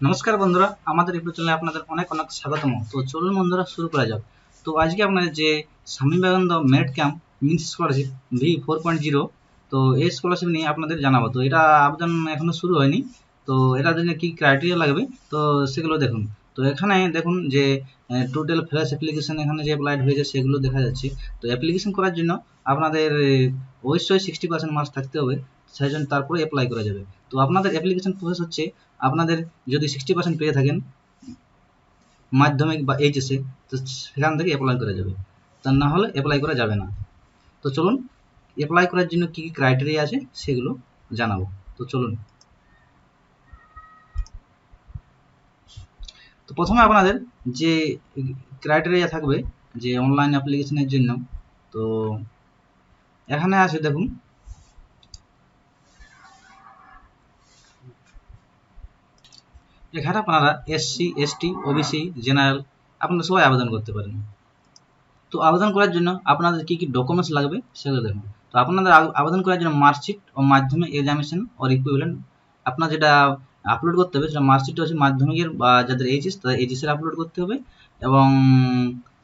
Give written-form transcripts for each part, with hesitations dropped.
নমস্কার বন্ধুরা, আমাদের ইউটিউব চ্যানেলে আপনাদের অনেক অনেক স্বাগতম। তো চলুন বন্ধুরা শুরু করা যাক। তো আজকে আপনাদের যে Swami Vivekananda merit camp means scholarship V4.0, তো এই স্কলারশিপ নিয়ে আপনাদের জানাবো। তো এটা আবেদন এখনো শুরু হয়নি। তো এটার জন্য কি ক্রাইটেরিয়া লাগবে তো সেগুলো দেখুন। তো এখানে দেখুন যে টোটাল ফ্রেশ অ্যাপ্লিকেশন এখানে যে অ্যাপ্লাইড হয়েছে সেগুলো দেখা যাচ্ছে। তো অ্যাপ্লিকেশন করার জন্য আপনাদের অবশ্যই 60% মার্কস থাকতে হবে, সেই জন্য তারপরে অ্যাপ্লাই করা যাবে। তো আপনাদের অ্যাপ্লিকেশন প্রসেস হচ্ছে, আপনাদের যদি 60% পেয়ে থাকেন মাধ্যমিক বা এইচএসে, তো সেখান থেকে অ্যাপ্লাই করা যাবে, তা না হলে অ্যাপ্লাই করা যাবে না। তো চলুন অ্যাপ্লাই করার জন্য কী কী ক্রাইটেরিয়া আছে সেগুলো জানাবো। তো চলুন। তো প্রথমে আপনাদের যে ক্রাইটেরিয়া থাকবে যে অনলাইন অ্যাপ্লিকেশনের জন্য, তো এখানে আছে দেখুন, এখানে আপনারা এসসি, এসটি, ওবিসি, জেনারেল আপনারা সবাই আবেদন করতে পারেন। তো আবেদন করার জন্য আপনাদের কী কী ডকুমেন্টস লাগবে সেগুলো দেখুন। তো আপনাদের আবেদন করার জন্য মার্কশিট ও মাধ্যমিক এক্সামিনেশন ওর ইকুইভ্যালেন্ট আপনার যেটা আপলোড করতে হবে, সেটা মার্কশিটটা হচ্ছে মাধ্যমিকের বা যাদের এইচএস তাদের এইচএসের আপলোড করতে হবে, এবং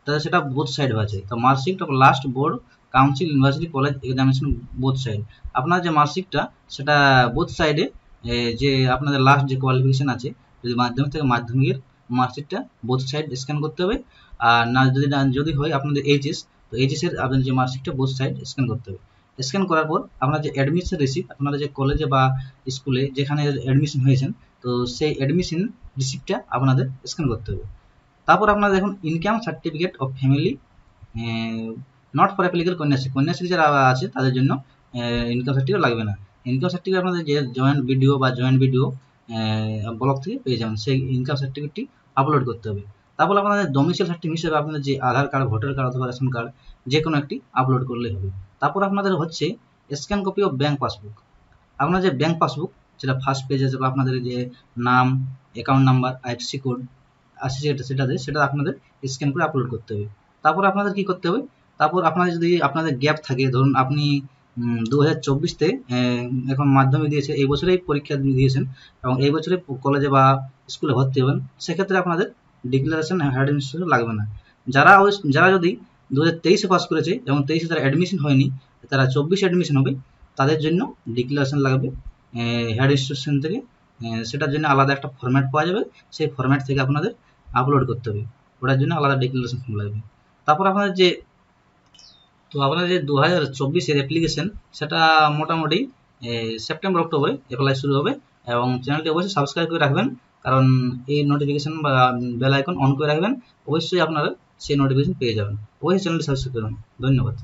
তাদের সেটা বোথ সাইড আছে। তো marksheet of last board council university college examination both side, আপনার যে মার্কশিটটা সেটা বোথ সাইডে যে আপনাদের লাস্ট যে কোয়ালিফিকেশন আছে, যদি মাধ্যমিক থেকে মাধ্যমিকের মার্কশিটটা বোথ সাইড স্ক্যান করতে হবে। আর না যদি হয় আপনাদের এইচএস, তো এইচএসের আপনাদের যে মার্কশিটটা বোথ সাইড স্ক্যান করতে হবে। স্ক্যান করার পর আপনার যে অ্যাডমিশন রিসিপ্ট, আপনারা যে কলেজে বা স্কুলে যেখানে অ্যাডমিশন হয়েছেন, তো সেই অ্যাডমিশন রিসিপ্টটা আপনাদের স্ক্যান করতে হবে। তারপর আপনারা দেখুন income certificate of family not for applicable Kanyashree যারা আছে তাদের জন্য ইনকাম সার্টিফিকেট লাগবে না। ইনকাম সার্টিফিকেট আপনাদের যে জয়েন্ট বিডিও বা জয়েন্ট বিডিও ব্লক থেকে পেয়ে যাবেন, সেই ইনকাম সার্টিফিকেটটি আপলোড করতে হবে। তারপর আপনাদের ডোমিসাইল সার্টিফিকেট হিসেবে আপনাদের যে আধার কার্ড, ভোটার কার্ড অথবা রেশন কার্ড যে কোনো একটি আপলোড করলেই হবে। তারপর আপনাদের হচ্ছে scan copy of bank passbook. আপনার যে ব্যাঙ্ক পাসবুক সেটা ফার্স্ট পেজে আছে, বা আপনাদের যে নাম, অ্যাকাউন্ট নাম্বার, আইএফএসসি কোড আছে সেটা আপনাদের স্ক্যান করে আপলোড করতে হবে। তারপর আপনাদের কি করতে হবে, তারপর আপনাদের যদি আপনাদের গ্যাপ থাকে, ধরুন আপনি 2024তে এখন মাধ্যমিক দিয়েছে, এই বছরেই পরীক্ষা দিয়েছেন এবং এই বছরে কলেজে বা স্কুলে ভর্তি হবেন, সেক্ষেত্রে আপনাদের ডিক্লারেশন হায়ার ইনস্টিটিউশন লাগবে না। যারা যদি 2023-এ পাস করেছে এবং 23-এ তারা অ্যাডমিশন হয়নি, তারা 24-এ অ্যাডমিশন হবে, তাদের জন্য ডিক্লারেশন লাগবে হায়ার ইনস্টিটিউশন থেকে। সেটার জন্য আলাদা একটা ফরম্যাট পাওয়া যাবে, সেই ফরম্যাট থেকে আপনাদের আপলোড করতে হবে, ওটার জন্য আলাদা ডিক্লারেশন ফর্ম লাগবে। তারপর আপনাদের যে আপনাদের যে 2024-এর অ্যাপ্লিকেশন, সেটা মোটামুটি সেপ্টেম্বর অক্টোবরে অ্যাপ্লাই শুরু হবে, এবং চ্যানেলটি অবশ্যই সাবস্ক্রাইব করে রাখবেন, কারণ এই নোটিফিকেশন বা বেল আইকন অন করে রাখবেন, অবশ্যই আপনারা সেই নোটিফিকেশন পেয়ে যাবেন। অবশ্যই চ্যানেলটি সাবস্ক্রাইব করুন। ধন্যবাদ।